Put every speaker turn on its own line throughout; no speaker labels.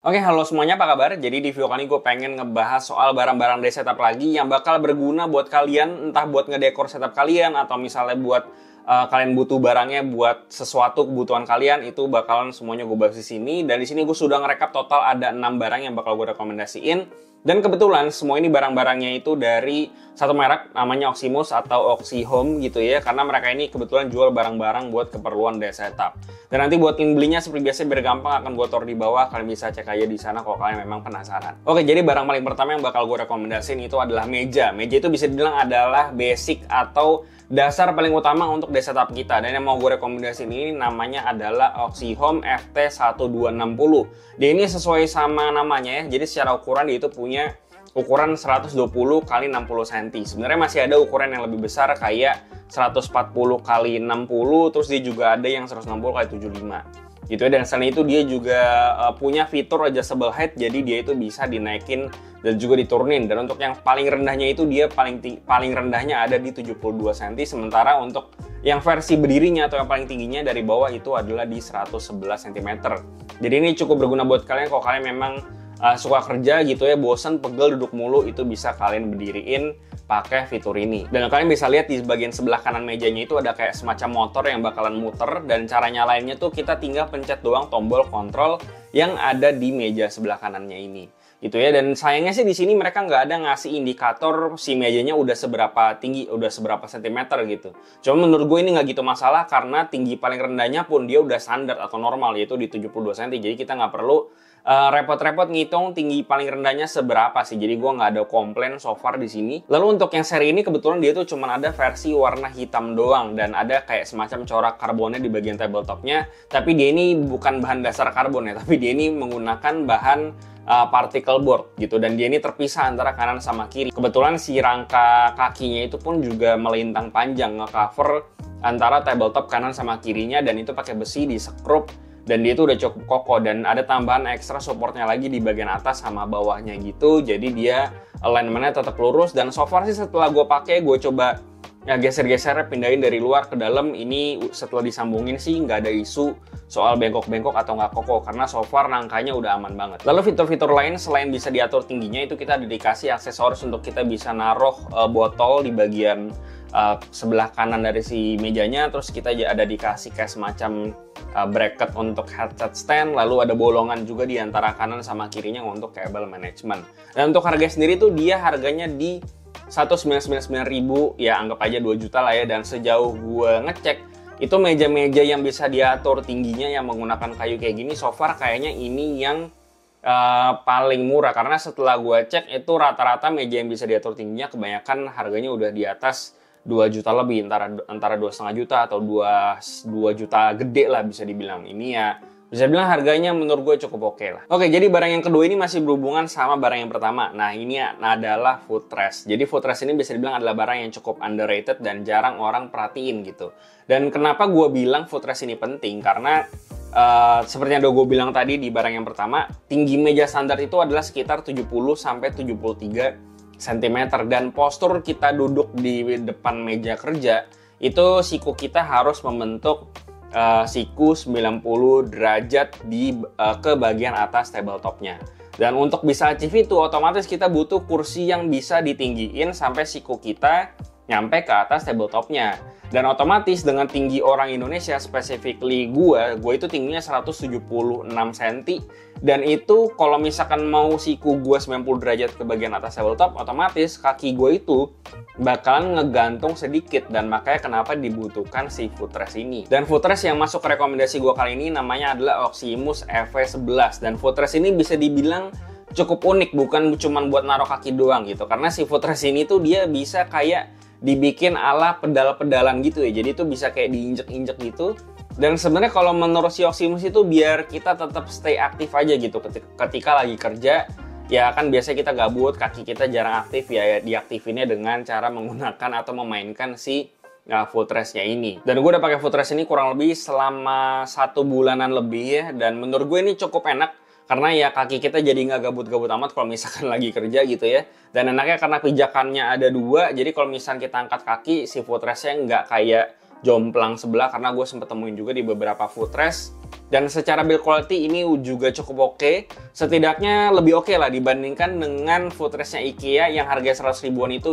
Oke, halo semuanya, apa kabar? Jadi di video kali ini gue pengen ngebahas soal barang-barang day setup lagi yang bakal berguna buat kalian, entah buat ngedekor setup kalian atau misalnya buat kalian butuh barangnya buat sesuatu kebutuhan kalian, itu bakalan semuanya gue bahas di sini. Dan di sini gue sudah ngerekap total ada 6 barang yang bakal gue rekomendasiin. Dan kebetulan semua ini barang-barangnya itu dari satu merek namanya Oximus atau Oxihome gitu ya, karena mereka ini kebetulan jual barang-barang buat keperluan day setup. Dan nanti buat link belinya seperti biasa biar gampang akan gue taruh di bawah, kalian bisa cek aja di sana kalau kalian memang penasaran. Oke, jadi barang paling pertama yang bakal gue rekomendasiin itu adalah meja. Meja itu bisa dibilang adalah basic atau dasar paling utama untuk day setup kita. Dan yang mau gue rekomendasiin ini namanya adalah Oxihome FT1260. Dia ini sesuai sama namanya ya, jadi secara ukuran dia itu punya ukuran 120 x 60 cm. Sebenarnya masih ada ukuran yang lebih besar kayak 140 x 60, terus dia juga ada yang 160 x 75 gitu ya. Dan selain itu dia juga punya fitur adjustable height, jadi dia itu bisa dinaikin dan juga diturunin. Dan untuk yang paling rendahnya itu dia paling rendahnya ada di 72 cm, sementara untuk yang versi berdirinya atau yang paling tingginya dari bawah itu adalah di 111 cm. Jadi ini cukup berguna buat kalian kalau kalian memang suka kerja gitu ya, bosan, pegel, duduk mulu, itu bisa kalian berdiriin pakai fitur ini. Dan kalian bisa lihat di bagian sebelah kanan mejanya itu ada kayak semacam motor yang bakalan muter, dan cara nyalainnya tuh kita tinggal pencet doang tombol kontrol yang ada di meja sebelah kanannya ini. Gitu ya. Dan sayangnya sih di sini mereka nggak ada ngasih indikator si mejanya udah seberapa tinggi, udah seberapa sentimeter gitu. Cuma menurut gue ini nggak gitu masalah karena tinggi paling rendahnya pun dia udah standar atau normal, yaitu di 72 cm. Jadi kita nggak perlu repot-repot ngitung tinggi paling rendahnya seberapa sih. Jadi gue nggak ada komplain so far di sini. Lalu untuk yang seri ini kebetulan dia tuh cuma ada versi warna hitam doang dan ada kayak semacam corak karbonnya di bagian tabletopnya. Tapi dia ini bukan bahan dasar karbon ya, tapi dia ini menggunakan bahan particle board gitu, dan dia ini terpisah antara kanan sama kiri. Kebetulan si rangka kakinya itu pun juga melintang panjang ngecover antara tabletop kanan sama kirinya, dan itu pakai besi di sekrup. Dan dia itu udah cukup kokoh, dan ada tambahan ekstra supportnya lagi di bagian atas sama bawahnya gitu. Jadi dia alignmentnya tetap lurus, dan so far sih setelah gue pakai, gue coba ya geser-geser pindahin dari luar ke dalam, ini setelah disambungin sih nggak ada isu soal bengkok-bengkok atau nggak kokoh, karena so far rangkanya udah aman banget. Lalu fitur-fitur lain selain bisa diatur tingginya, itu kita dikasih aksesoris untuk kita bisa naruh botol di bagian sebelah kanan dari si mejanya. Terus kita ada dikasih kayak semacam bracket untuk headset stand, lalu ada bolongan juga di antara kanan sama kirinya untuk kabel management. Dan untuk harga sendiri tuh dia harganya di 1.999.000, ya anggap aja 2 juta lah ya. Dan sejauh gue ngecek itu meja-meja yang bisa diatur tingginya yang menggunakan kayu kayak gini, so far kayaknya ini yang paling murah, karena setelah gue cek itu rata-rata meja yang bisa diatur tingginya kebanyakan harganya udah di atas 2 juta lebih, antara 2,5 juta atau 2 juta gede lah bisa dibilang. Ini ya bisa bilang harganya menurut gue cukup oke lah. Oke, jadi barang yang kedua ini masih berhubungan sama barang yang pertama. Nah, ini adalah footrest. Jadi footrest ini bisa dibilang adalah barang yang cukup underrated dan jarang orang perhatiin gitu. Dan kenapa gue bilang footrest ini penting? Karena seperti yang udah gue bilang tadi di barang yang pertama, tinggi meja standar itu adalah sekitar 70-73 cm. Dan postur kita duduk di depan meja kerja, itu siku kita harus membentuk siku 90 derajat ke bagian atas tabletopnya. Dan untuk bisa achieve itu, otomatis kita butuh kursi yang bisa ditinggiin sampai siku kita nyampe ke atas tabletopnya. Dan otomatis dengan tinggi orang Indonesia, specifically gue itu tingginya 176 cm. Dan itu kalau misalkan mau siku gue 90 derajat ke bagian atas tabletop, otomatis kaki gue itu bakalan ngegantung sedikit. Dan makanya kenapa dibutuhkan si footrest ini. Dan footrest yang masuk ke rekomendasi gue kali ini namanya adalah Oximus EV11. Dan footrest ini bisa dibilang cukup unik, bukan cuma buat naruh kaki doang gitu. Karena si footrest ini tuh dia bisa kayak dibikin ala pedal-pedalan gitu ya. Jadi itu bisa kayak diinjek-injek gitu. Dan sebenarnya kalau menurut si Oximus itu biar kita tetap stay aktif aja gitu ketika lagi kerja. Ya kan biasanya kita gabut, kaki kita jarang aktif, ya diaktifinnya dengan cara menggunakan atau memainkan si footrestnya ini. Dan gue udah pakai footrest ini kurang lebih selama 1 bulanan lebih ya. Dan menurut gue ini cukup enak. Karena ya kaki kita jadi nggak gabut-gabut amat kalau misalkan lagi kerja gitu ya. Dan enaknya karena pijakannya ada 2, jadi kalau misalkan kita angkat kaki, si footrestnya nggak kayak jomplang sebelah. Karena gue sempet temuin juga di beberapa footrest Dan secara build quality ini juga cukup oke. Setidaknya lebih oke lah dibandingkan dengan footrestnya IKEA yang harga 100 ribuan itu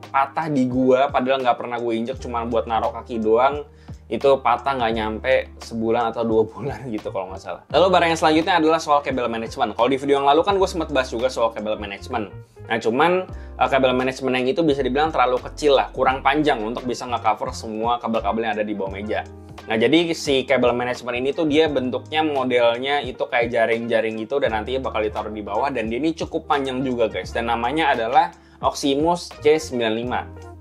patah di gua. Padahal nggak pernah gue injek, cuma buat naruh kaki doang. Itu patah nggak nyampe sebulan atau 2 bulan gitu kalau nggak salah. Lalu barang yang selanjutnya adalah soal cable management. Kalau di video yang lalu kan gue sempat bahas juga soal cable management. Nah cuman kabel management yang itu bisa dibilang terlalu kecil lah, kurang panjang untuk bisa nge-cover semua kabel-kabel yang ada di bawah meja. Nah jadi si kabel management ini tuh dia bentuknya modelnya itu kayak jaring-jaring gitu dan nantinya bakal ditaruh di bawah, dan dia ini cukup panjang juga guys, dan namanya adalah Oximus C95.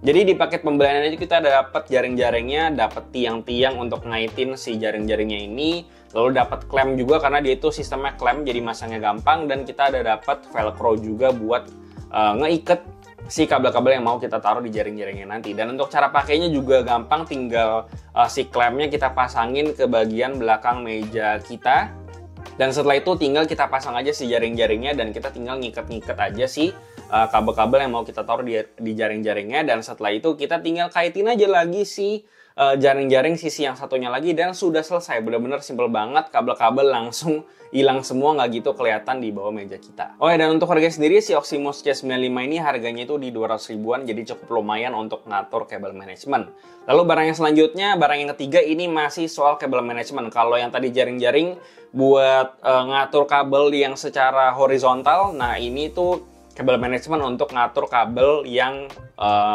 Jadi di paket pembelian itu kita dapat jaring-jaringnya, dapat tiang-tiang untuk ngaitin si jaring-jaringnya ini, lalu dapat klem juga karena dia itu sistemnya klem jadi masangnya gampang, dan kita ada dapat velcro juga buat ngeiket si kabel-kabel yang mau kita taruh di jaring-jaringnya nanti. Dan untuk cara pakainya juga gampang, tinggal si klemnya kita pasangin ke bagian belakang meja kita, dan setelah itu tinggal kita pasang aja si jaring-jaringnya, dan kita tinggal ngiket-ngiket aja si kabel-kabel yang mau kita taruh di jaring-jaringnya, dan setelah itu kita tinggal kaitin aja lagi si jaring-jaring sisi yang satunya lagi, dan sudah selesai. Bener-bener simple banget, kabel-kabel langsung hilang semua, nggak gitu kelihatan di bawah meja kita. Oh ya, dan untuk harga sendiri si Oximus C95 ini harganya itu di 200 ribuan, jadi cukup lumayan untuk ngatur kabel management. Lalu barang yang selanjutnya, barang yang ketiga ini masih soal kabel management. Kalau yang tadi jaring-jaring buat ngatur kabel yang secara horizontal, nah ini tuh kabel management untuk ngatur kabel yang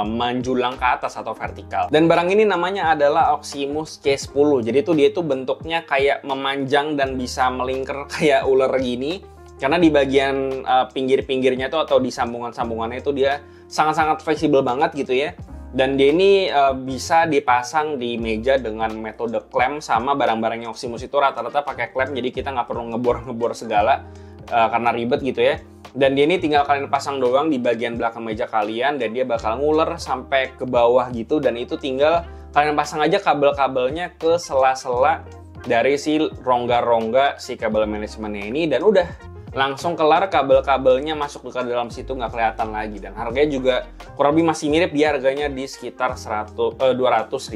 menjulang ke atas atau vertikal. Dan barang ini namanya adalah Oximus C10. Jadi dia itu bentuknya kayak memanjang dan bisa melingkar kayak ular gini. Karena di bagian pinggir-pinggirnya tuh atau di sambungan-sambungannya itu dia sangat-sangat fleksibel banget gitu ya. Dan dia ini bisa dipasang di meja dengan metode klem, sama barang-barangnya Oximus itu rata-rata pakai klem, jadi kita nggak perlu ngebor-ngebor segala karena ribet gitu ya. Dan dia ini tinggal kalian pasang doang di bagian belakang meja kalian, dan dia bakal nguler sampai ke bawah gitu, dan itu tinggal kalian pasang aja kabel-kabelnya ke sela-sela dari si rongga-rongga si kabel manajemennya ini, dan udah langsung kelar, kabel-kabelnya masuk ke dalam situ nggak kelihatan lagi. Dan harganya juga kurang lebih masih mirip, dia harganya di sekitar 200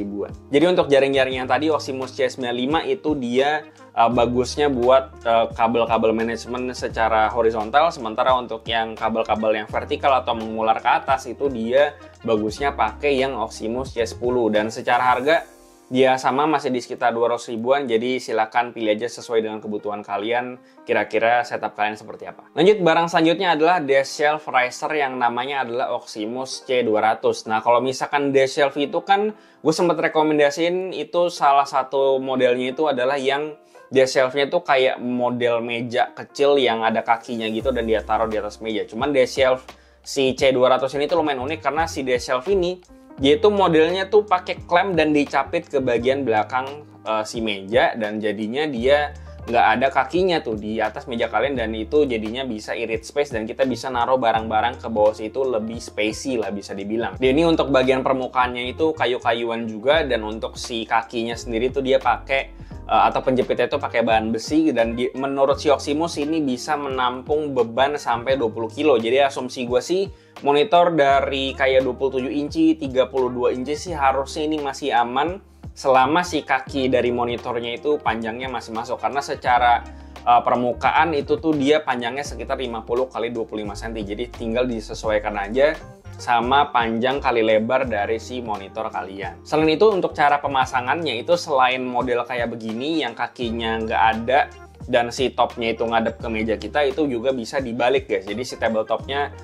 ribuan. Jadi untuk jaring-jaring yang tadi Oximus C95 itu dia bagusnya buat kabel-kabel manajemen secara horizontal, sementara untuk yang kabel-kabel yang vertikal atau mengular ke atas itu dia bagusnya pakai yang Oximus C10. Dan secara harga dia sama, masih di sekitar 200 ribuan, jadi silakan pilih aja sesuai dengan kebutuhan kalian, kira-kira setup kalian seperti apa. Lanjut, barang selanjutnya adalah desk shelf riser yang namanya adalah Oximus C200. Nah, kalau misalkan desk shelf itu kan gue sempat rekomendasiin itu salah satu modelnya itu adalah yang desk shelf-nya tuh kayak model meja kecil yang ada kakinya gitu dan dia taruh di atas meja. Cuman desk shelf si C200 ini tuh lumayan unik karena si desk shelf ini dia itu modelnya tuh pakai klem dan dicapit ke bagian belakang si meja, dan jadinya dia nggak ada kakinya tuh di atas meja kalian, dan itu jadinya bisa irit space dan kita bisa naruh barang-barang ke bawah situ lebih spacey lah bisa dibilang. Dia ini untuk bagian permukaannya itu kayu-kayuan juga, dan untuk si kakinya sendiri tuh dia pakai atau penjepitnya itu pakai bahan besi, dan menurut si Oximus ini bisa menampung beban sampai 20 kilo. Jadi asumsi gue sih monitor dari kayak 27 inci, 32 inci sih harusnya ini masih aman selama si kaki dari monitornya itu panjangnya masih masuk, karena secara permukaan itu tuh dia panjangnya sekitar 50 kali 25 cm. Jadi tinggal disesuaikan aja sama panjang kali lebar dari si monitor kalian. Selain itu untuk cara pemasangannya itu selain model kayak begini yang kakinya nggak ada dan si topnya itu ngadep ke meja kita, itu juga bisa dibalik guys. Jadi si tabletopnya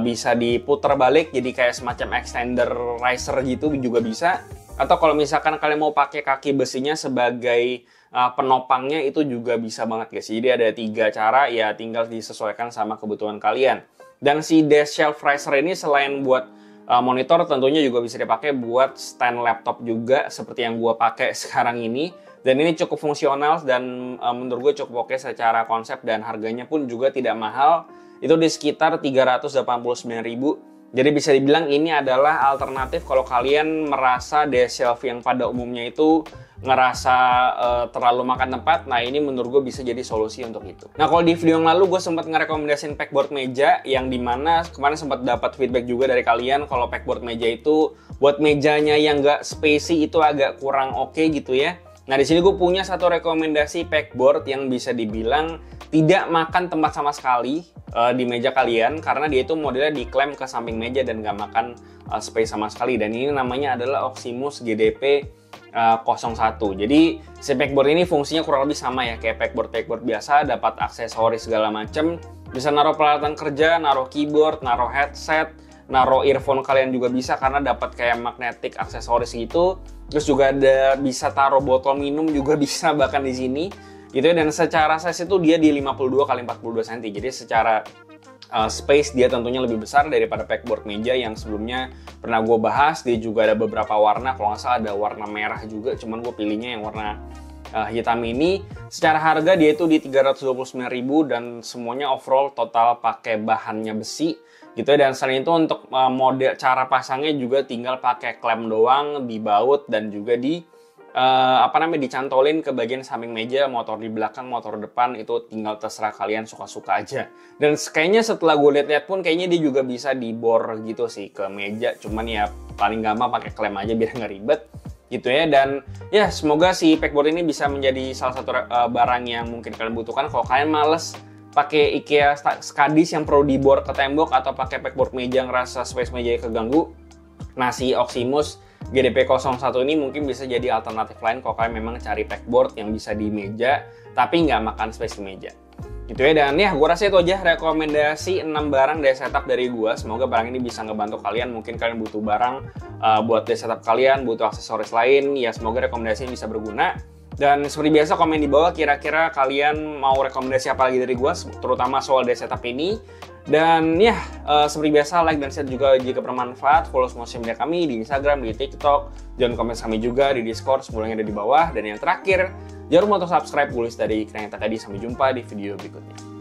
bisa diputar balik jadi kayak semacam extender riser gitu juga bisa. Atau kalau misalkan kalian mau pakai kaki besinya sebagai penopangnya itu juga bisa banget guys. Jadi ada 3 cara, ya tinggal disesuaikan sama kebutuhan kalian. Dan si desk shelf riser ini selain buat monitor tentunya juga bisa dipakai buat stand laptop juga seperti yang gue pakai sekarang ini. Dan ini cukup fungsional dan menurut gue cukup oke secara konsep, dan harganya pun juga tidak mahal. Itu di sekitar 389.000. Jadi bisa dibilang ini adalah alternatif kalau kalian merasa desk shelf yang pada umumnya itu ngerasa terlalu makan tempat. Nah ini menurut gue bisa jadi solusi untuk itu. Nah kalau di video yang lalu gue sempat ngerekomendasiin pegboard meja, yang dimana kemarin sempat dapat feedback juga dari kalian kalau pegboard meja itu buat mejanya yang nggak spacey itu agak kurang oke gitu ya. Nah, di sini gue punya satu rekomendasi pegboard yang bisa dibilang tidak makan tempat sama sekali di meja kalian, karena dia itu modelnya diklaim ke samping meja dan nggak makan space sama sekali. Dan ini namanya adalah Oximus GDP 01. Jadi si pegboard ini fungsinya kurang lebih sama ya kayak pegboard biasa, dapat aksesoris segala macem, bisa naruh peralatan kerja, naruh keyboard, naruh headset, naruh earphone kalian juga bisa karena dapat kayak magnetic aksesoris gitu. Terus juga ada bisa taruh botol minum juga bisa bahkan di sini gitu ya. Dan secara size itu dia di 52 x 42 cm. Jadi secara space dia tentunya lebih besar daripada pegboard meja yang sebelumnya pernah gue bahas. Dia juga ada beberapa warna, kalau nggak salah ada warna merah juga, cuman gue pilihnya yang warna hitam ini. Secara harga dia itu di 329.000 dan semuanya overall total pakai bahannya besi gitu ya. Dan selain itu untuk model cara pasangnya juga tinggal pakai klem doang, dibaut dan juga dicantolin ke bagian samping meja, motor di belakang, motor depan, itu tinggal terserah kalian suka-suka aja. Dan kayaknya setelah gue lihat-lihat pun kayaknya dia juga bisa dibor gitu sih ke meja, cuman ya paling gampang pakai klem aja biar nggak ribet gitu ya. Dan ya semoga si pegboard ini bisa menjadi salah satu barang yang mungkin kalian butuhkan kalau kalian males pakai IKEA SCADIS yang perlu dibor ke tembok atau pakai pegboard meja ngerasa space meja keganggu. Nah, si Oximus GDP 01 ini mungkin bisa jadi alternatif lain kalau kalian memang cari pegboard yang bisa di meja tapi nggak makan space di meja gitu ya. Dan ya gue rasa itu aja rekomendasi 6 barang dari setup dari gue. Semoga barang ini bisa ngebantu kalian. Mungkin kalian butuh barang buat dari setup kalian, butuh aksesoris lain, ya semoga rekomendasi ini bisa berguna. Dan seperti biasa komen di bawah kira-kira kalian mau rekomendasi apa lagi dari gue, terutama soal dari setup ini. Dan ya, seperti biasa like dan share juga jika bermanfaat. Follow semua sosial media kami di Instagram, di TikTok. Jangan komen kami juga di Discord, semuanya ada di bawah. Dan yang terakhir, jangan lupa untuk subscribe, tulis dari Iklan yang tadi. Sampai jumpa di video berikutnya.